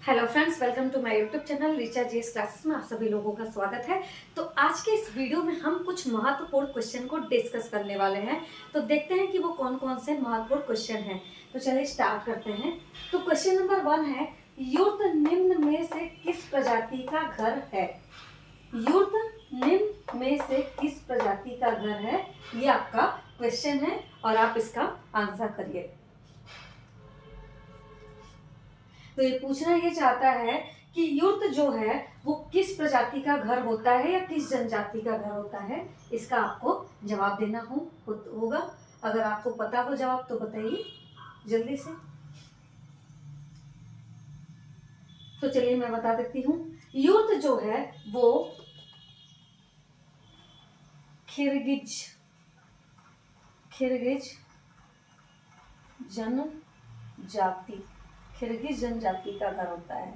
Hello friends, welcome to my YouTube channel Richa GS classes में आप सभी लोगों का स्वागत है। तो आज के इस वीडियो में हम कुछ महत्वपूर्ण क्वेश्चन को डिस्कस करने वाले हैं। तो देखते हैं कि वो कौन कौन से महत्वपूर्ण क्वेश्चन हैं। तो चलिए स्टार्ट करते हैं। तो क्वेश्चन नंबर 1 है, युर्त निम्न में से किस प्रजाति का घर है? युर्त निम्न में से किस प्रजाति का घर है, ये आपका क्वेश्चन है और आप इसका आंसर करिए। तो ये पूछना ये चाहता है कि युर्त जो है वो किस प्रजाति का घर होता है या किस जनजाति का घर होता है, इसका आपको जवाब देना होगा। अगर आपको पता हो जवाब तो बताइए जल्दी से। तो चलिए मैं बता देती हूँ। युर्त जो है वो खिरगिज जनजाति का घर होता है।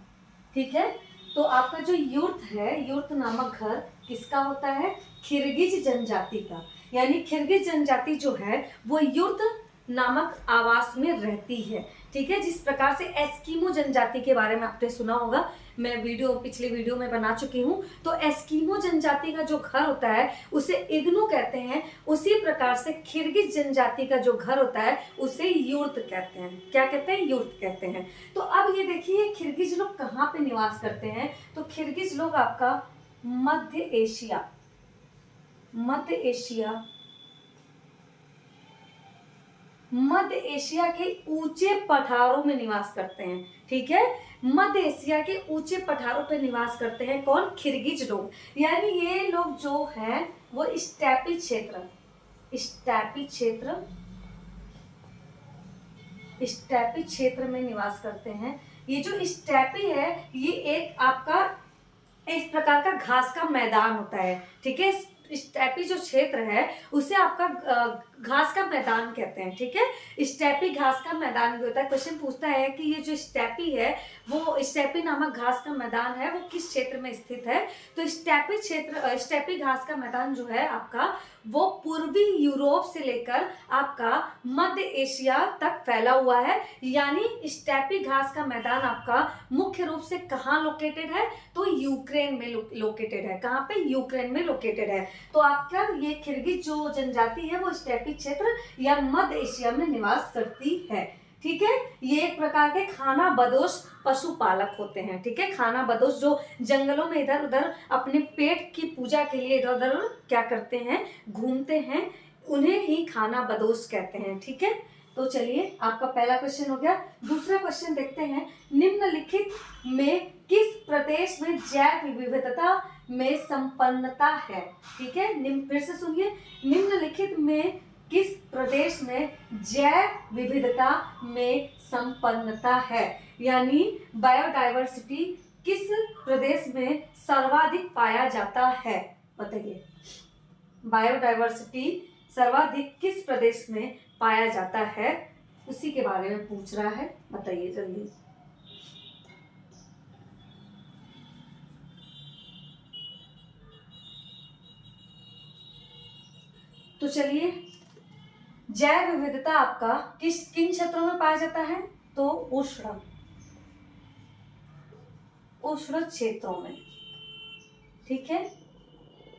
ठीक है, तो आपका जो युर्त है, युर्त नामक घर किसका होता है? खिरगिज जनजाति का। यानी खिरगिज जनजाति जो है वो युर्त नामक आवास में रहती है। ठीक है, जिस प्रकार से एस्किमो जनजाति के बारे में आपने सुना होगा, मैं पिछले वीडियो में बना चुकी हूँ। तो एस्किमो जनजाति का जो घर होता है उसे इग्नू कहते हैं। उसी प्रकार से खिरगिज जनजाति का जो घर होता है उसे युर्त कहते हैं। क्या कहते हैं? युर्त कहते हैं। तो अब ये देखिए, खिरगिज लोग कहाँ पे निवास करते हैं? तो खिरगिज लोग आपका मध्य एशिया के ऊंचे पठारों में निवास करते हैं। ठीक है, मध्य एशिया के ऊंचे पठारों पर निवास करते हैं। कौन? खिरगिज लोग। यानी ये लोग जो हैं वो स्टेपी क्षेत्र में निवास करते हैं। ये जो स्टेपी है ये एक आपका इस प्रकार का घास का मैदान होता है। ठीक है, स्टेपी जो क्षेत्र है उसे आपका घास का मैदान कहते हैं। ठीक है, स्टेपी घास का मैदान भी होता है। क्वेश्चन पूछता है कि ये जो स्टेपी है, वो स्टेपी नामक घास का मैदान है, वो किस क्षेत्र में स्थित है? तो स्टेपी घास का मैदान जो है आपका वो पूर्वी यूरोप से लेकर आपका मध्य एशिया तक फैला हुआ है। यानी स्टेपी घास का मैदान आपका मुख्य रूप से कहाँ लोकेटेड है? तो यूक्रेन में लोकेटेड है। कहाँ पे? यूक्रेन में लोकेटेड है। तो आपका ये खिरगिज जो जनजाति है वो स्टेपी क्षेत्र या मध्य एशिया में निवास करती है। ठीक है, ये एक प्रकार के खानाबदोश पशुपालक होते हैं। ठीक है, खानाबदोश जो जंगलों में इधर उधर अपने पेट की पूजा के लिए इधर उधर क्या करते हैं? घूमते हैं, उन्हें ही खानाबदोश कहते हैं। ठीक है, तो चलिए आपका पहला क्वेश्चन हो गया। दूसरा क्वेश्चन देखते हैं, निम्नलिखित में किस प्रदेश में जैव विविधता में संपन्नता है? ठीक है, फिर से सुनिए, निम्नलिखित में किस प्रदेश में जैव विविधता में संपन्नता है? यानी बायोडायवर्सिटी किस प्रदेश में सर्वाधिक पाया जाता है? बताइए, बायोडायवर्सिटी सर्वाधिक किस प्रदेश में पाया जाता है, उसी के बारे में पूछ रहा है। बताइए जल्दी। तो चलिए, जैव विविधता आपका किन क्षेत्रों में पाया जाता है? तो उष्ण क्षेत्रों में। ठीक है,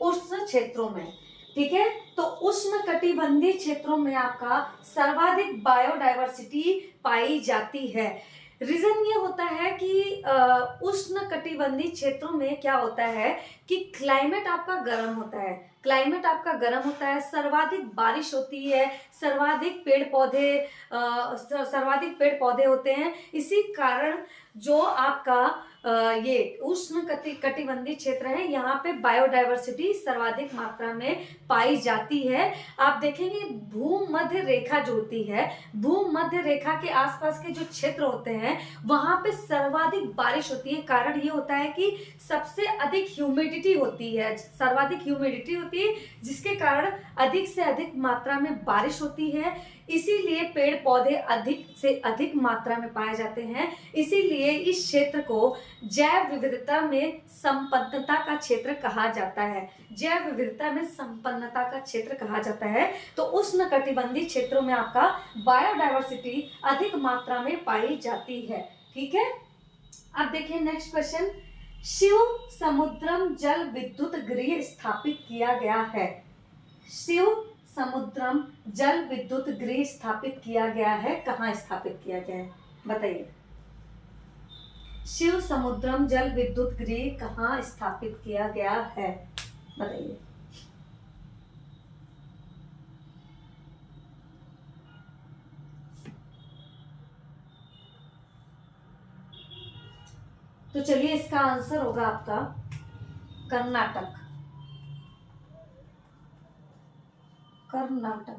उष्ण क्षेत्रों में। ठीक है, तो उष्ण कटिबंधीय क्षेत्रों में आपका सर्वाधिक बायोडायवर्सिटी पाई जाती है। रीजन ये होता है कि उष्ण कटिबंधीय क्षेत्रों में क्या होता है कि क्लाइमेट आपका गर्म होता है, सर्वाधिक बारिश होती है, सर्वाधिक पेड़ पौधे होते हैं। इसी कारण जो आपका ये उष्ण कटिबंधीय क्षेत्र है, यहाँ पे बायोडायवर्सिटी सर्वाधिक मात्रा में पाई जाती है। आप देखेंगे भूमध्य रेखा जो होती है, भूमध्य रेखा के आसपास के जो क्षेत्र होते हैं वहां पे सर्वाधिक बारिश होती है। कारण ये होता है कि सबसे अधिक ह्यूमिडिटी होती है, जिसके कारण अधिक से अधिक मात्रा में बारिश होती है। इसीलिए पेड़ पौधे अधिक से अधिक मात्रा में पाए जाते हैं। इसीलिए इस क्षेत्र को जैव विविधता में संपन्नता का क्षेत्र कहा जाता है। जैव विविधता में संपन्नता का क्षेत्र कहा जाता है। तो उष्ण कटिबंधीय क्षेत्रों में आपका बायोडायवर्सिटी अधिक मात्रा में पाई जाती है। ठीक है, अब देखिए नेक्स्ट क्वेश्चन, शिव समुद्रम जल विद्युत गृह स्थापित किया गया है। शिव समुद्रम जल विद्युत गृह स्थापित किया गया है, कहाँ स्थापित किया गया है बताइए। शिव समुद्रम जल विद्युत गृह कहाँ स्थापित किया गया है बताइए। तो चलिए इसका आंसर होगा आपका कर्नाटक। कर्नाटक,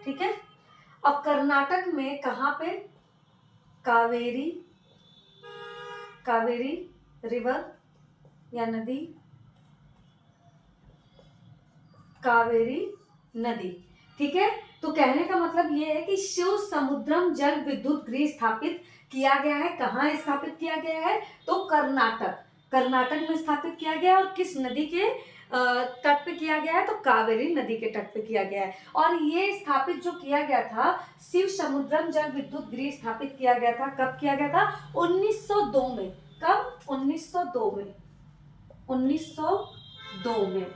ठीक है। अब कर्नाटक में कहाँ पे, कावेरी, कावेरी रिवर या नदी, कावेरी नदी, ठीक है। तो कहने का मतलब ये है कि शिव समुद्रम जल विद्युत गृह स्थापित किया गया है, कहाँ स्थापित किया गया है, तो कर्नाटक, कर्नाटक में स्थापित किया गया है। और किस नदी के तट पे किया गया है, तो कावेरी नदी के तट पे किया गया है। और ये स्थापित जो किया गया था, शिव समुद्रम जल विद्युत गृह स्थापित किया गया था, कब किया गया था, 1902 में। कब, 1902 में, 1902 में।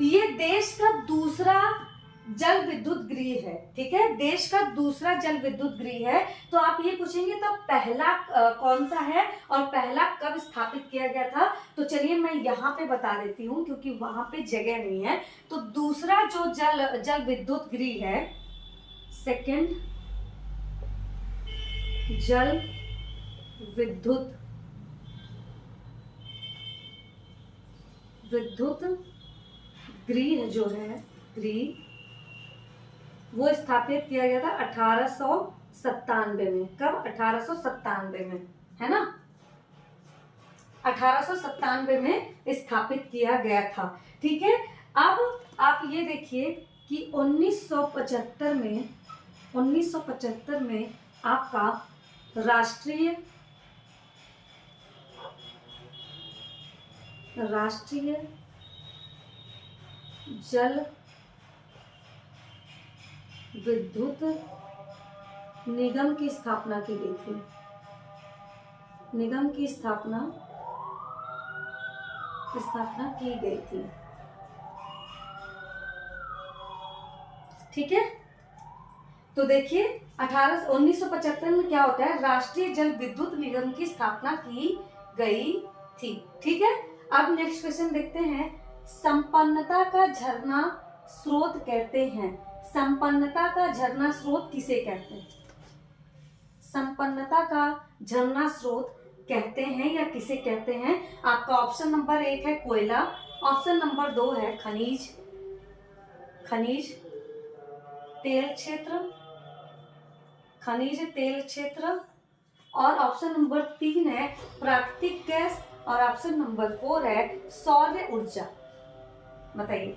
ये देश का दूसरा जल विद्युत गृह है, ठीक है, देश का दूसरा जल विद्युत गृह है। तो आप ये पूछेंगे तो पहला कौन सा है और पहला कब स्थापित किया गया था, तो चलिए मैं यहाँ पे बता देती हूँ क्योंकि वहां पे जगह नहीं है। तो दूसरा जो जल विद्युत गृह है, सेकंड जल विद्युत गृह जो है, गृह, वो स्थापित किया गया था 1897 में। कब, 1897 में, है ना, 1897 में स्थापित किया गया था, ठीक है। अब आप ये देखिए कि 1975 में आपका राष्ट्रीय जल विद्युत निगम की स्थापना की गई थी, निगम की स्थापना की गई थी, ठीक है। तो देखिए 1975 में क्या होता है, राष्ट्रीय जल विद्युत निगम की स्थापना की गई थी, ठीक है। अब नेक्स्ट क्वेश्चन देखते हैं, संपन्नता का झरना स्रोत कहते हैं, संपन्नता का झरना स्रोत किसे कहते हैं, संपन्नता का झरना स्रोत कहते हैं या किसे कहते हैं। आपका ऑप्शन नंबर 1 है कोयला, ऑप्शन नंबर 2 है खनिज तेल क्षेत्र, खनिज तेल क्षेत्र, और ऑप्शन नंबर 3 है प्राकृतिक गैस, और ऑप्शन नंबर 4 है सौर ऊर्जा। बताइए।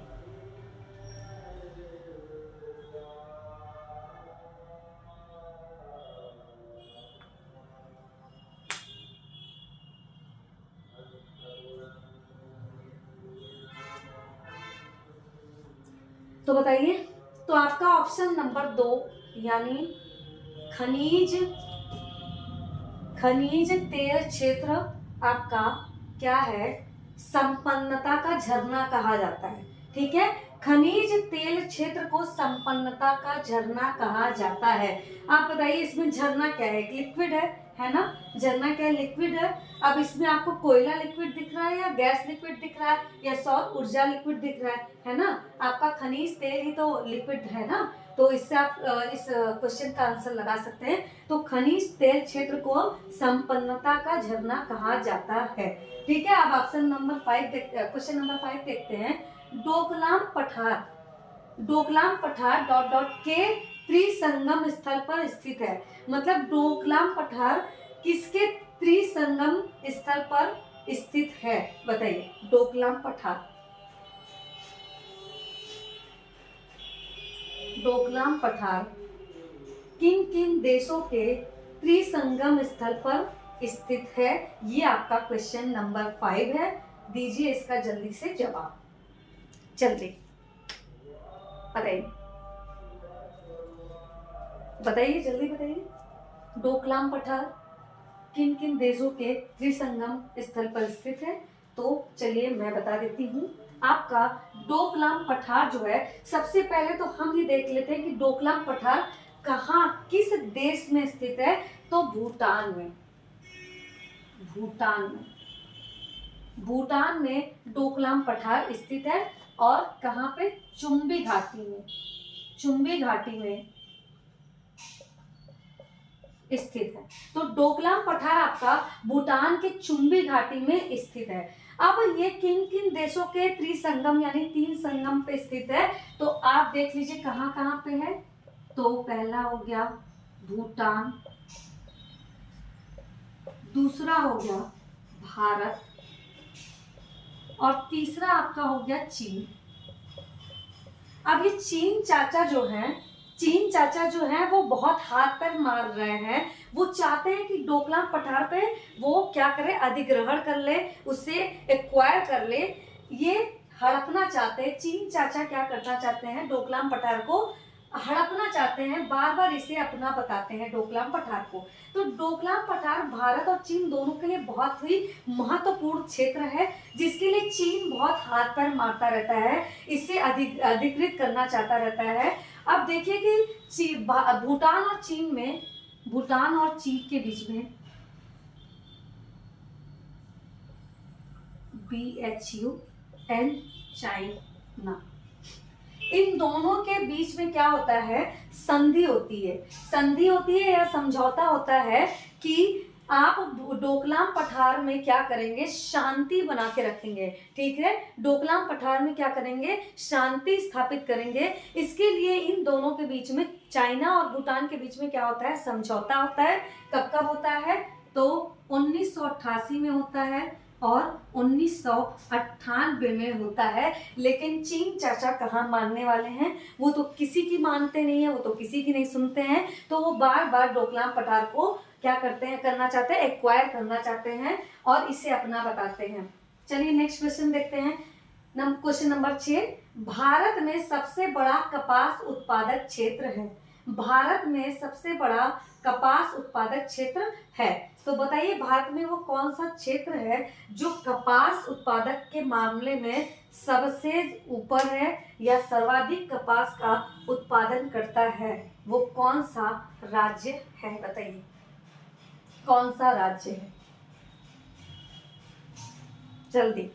तो बताइए, तो आपका ऑप्शन नंबर 2 यानी खनिज तेल क्षेत्र आपका क्या है, संपन्नता का झरना कहा जाता है, ठीक है। खनिज तेल क्षेत्र को संपन्नता का झरना कहा जाता है। आप बताइए इसमें झरना क्या है, एक लिक्विड है ना, झरना क्या है, लिक्विड है। अब इसमें आपको कोयला लिक्विड दिख रहा है या गैस लिक्विड दिख रहा है या सौर ऊर्जा लिक्विड दिख रहा है ना। आपका खनिज तेल ही तो लिक्विड है ना, तो इससे आप इस क्वेश्चन का आंसर लगा सकते हैं। तो खनिज तेल क्षेत्र को संपन्नता का झरना कहा जाता है, ठीक है। अब ऑप्शन नंबर 5 क्वेश्चन नंबर 5 देखते हैं, डोकलाम पठार ... के त्रिसंगम स्थल पर स्थित है। मतलब डोकलाम पठार किसके त्रिसंगम स्थल पर स्थित है, बताइए। डोकलाम पठार किन किन देशों के त्रिसंगम स्थल पर स्थित है, ये आपका क्वेश्चन नंबर 5 है। दीजिए इसका जल्दी से जवाब, जल्दी बताइए, जल्दी बताइए। डोकलाम पठार किन किन देशों के त्रिसंगम स्थल पर स्थित है? तो चलिए मैं बता देती हूँ। आपका डोकलाम पठार जो है, सबसे पहले तो हम ये देख लेते हैं कि डोकलाम पठार कहाँ, किस देश में स्थित है? तो भूटान में। भूटान में डोकलाम पठार स्थित है। और कहाँ पे? चुम्बी घाटी में। चुम्बी घाटी में स्थित है। तो डोकलाम पठार आपका भूटान के चुम्बी घाटी में स्थित है। अब ये किन किन देशों के त्रिसंगम यानी 3 संगम पे स्थित है? तो आप देख लीजिए कहाँ कहाँ पे है। तो पहला हो गया भूटान, दूसरा हो गया भारत, और तीसरा आपका हो गया चीन। अब ये चीन चाचा जो है वो बहुत हाथ पैर मार रहे हैं। वो चाहते हैं कि डोकलाम पठार पे वो क्या करे, अधिग्रहण कर ले, उसे एक्वायर कर ले, ये हड़पना चाहते हैं। चीन चाचा क्या करना चाहते हैं, डोकलाम पठार को हड़पना चाहते हैं, बार बार इसे अपना बताते हैं डोकलाम पठार को। तो डोकलाम पठार भारत और चीन दोनों के लिए बहुत ही महत्वपूर्ण क्षेत्र है, जिसके लिए चीन बहुत हाथ पैर मारता रहता है, इसे अधिकृत करना चाहता रहता है। अब देखिए कि भूटान और चीन के बीच में BHUN चाइना, इन दोनों के बीच में क्या होता है, संधि होती है या समझौता होता है कि आप डोकलाम पठार में क्या करेंगे, शांति बना के रखेंगे। ठीक है, डोकलाम पठार में क्या करेंगे, शांति स्थापित करेंगे। इसके लिए इन दोनों के बीच में, चाइना और भूटान के बीच में क्या होता है, समझौता होता है। कब कब होता है? तो 1988 में होता है और 1998 में होता है। लेकिन चीन चाचा कहाँ मानने वाले हैं, वो तो किसी की मानते नहीं है, वो तो किसी की नहीं सुनते हैं। तो वो बार बार डोकलाम पठार को क्या करते हैं, करना चाहते हैं, एक्वायर करना चाहते हैं और इसे अपना बताते हैं। चलिए नेक्स्ट क्वेश्चन देखते हैं। क्वेश्चन नंबर 6, भारत में सबसे बड़ा कपास उत्पादक क्षेत्र है। भारत में सबसे बड़ा कपास उत्पादक क्षेत्र है, तो बताइए भारत में वो कौन सा क्षेत्र है जो कपास उत्पादक के मामले में सबसे ऊपर है या सर्वाधिक कपास का उत्पादन करता है? वो कौन सा राज्य है? बताइए कौन सा राज्य है, जल्दी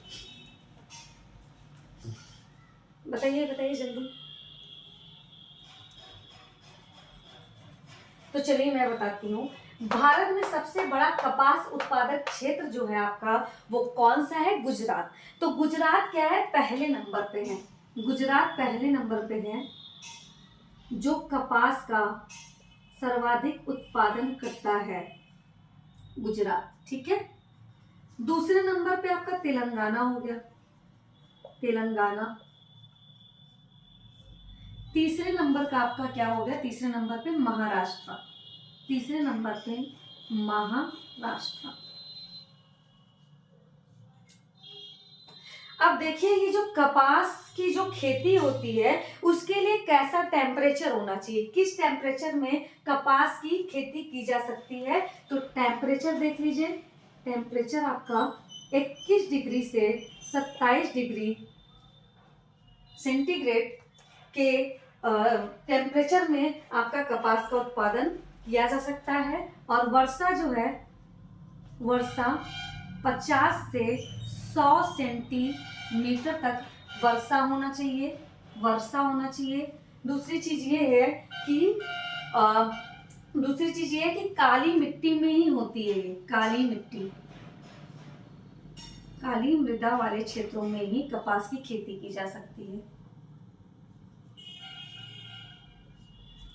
बताइए जल्दी। तो चलिए मैं बताती हूँ। भारत में सबसे बड़ा कपास उत्पादक क्षेत्र जो है आपका, वो कौन सा है? गुजरात। तो गुजरात क्या है, पहले नंबर पे है। गुजरात पहले नंबर पे है जो कपास का सर्वाधिक उत्पादन करता है, गुजरात। ठीक है, दूसरे नंबर पे आपका तेलंगाना हो गया, तेलंगाना। तीसरे नंबर का आपका क्या हो गया, तीसरे नंबर पे महाराष्ट्र, तीसरे नंबर पे महाराष्ट्र। अब देखिए ये जो कपास की जो खेती होती है उसके लिए कैसा टेम्परेचर होना चाहिए, किस टेम्परेचर में कपास की खेती की जा सकती है? तो टेम्परेचर देख लीजिए, टेम्परेचर आपका 21 डिग्री से 27 डिग्री सेंटीग्रेड के टेम्परेचर में आपका कपास का उत्पादन किया जा सकता है। और वर्षा जो है, वर्षा 50 से 100 सेंटीमीटर तक वर्षा होना चाहिए, वर्षा होना चाहिए। दूसरी चीज ये है कि काली मिट्टी में ही होती है ये, काली मिट्टी, काली मृदा वाले क्षेत्रों में ही कपास की खेती की जा सकती है।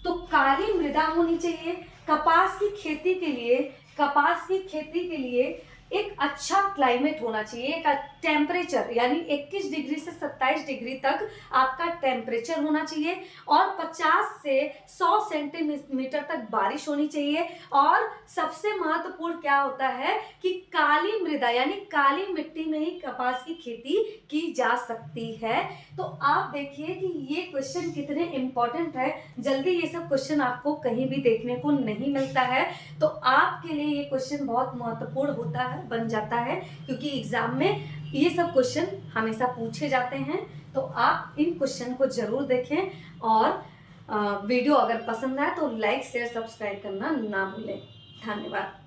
तो काली मृदा होनी चाहिए। कपास की खेती के लिए एक अच्छा क्लाइमेट होना चाहिए, एक टेम्परेचर यानी 21 डिग्री से 27 डिग्री तक आपका टेम्परेचर होना चाहिए, और 50 से 100 सेंटीमीटर तक बारिश होनी चाहिए। और सबसे महत्वपूर्ण क्या होता है कि काली मृदा यानी काली मिट्टी में ही कपास की खेती की जा सकती है। तो आप देखिए कि ये क्वेश्चन कितने इंपॉर्टेंट है, जल्दी ये सब क्वेश्चन आपको कहीं भी देखने को नहीं मिलता है। तो आपके लिए ये क्वेश्चन बहुत महत्वपूर्ण होता है, बन जाता है, क्योंकि एग्जाम में ये सब क्वेश्चन हमेशा पूछे जाते हैं। तो आप इन क्वेश्चन को जरूर देखें, और वीडियो अगर पसंद आए तो लाइक शेयर सब्सक्राइब करना ना भूलें। धन्यवाद।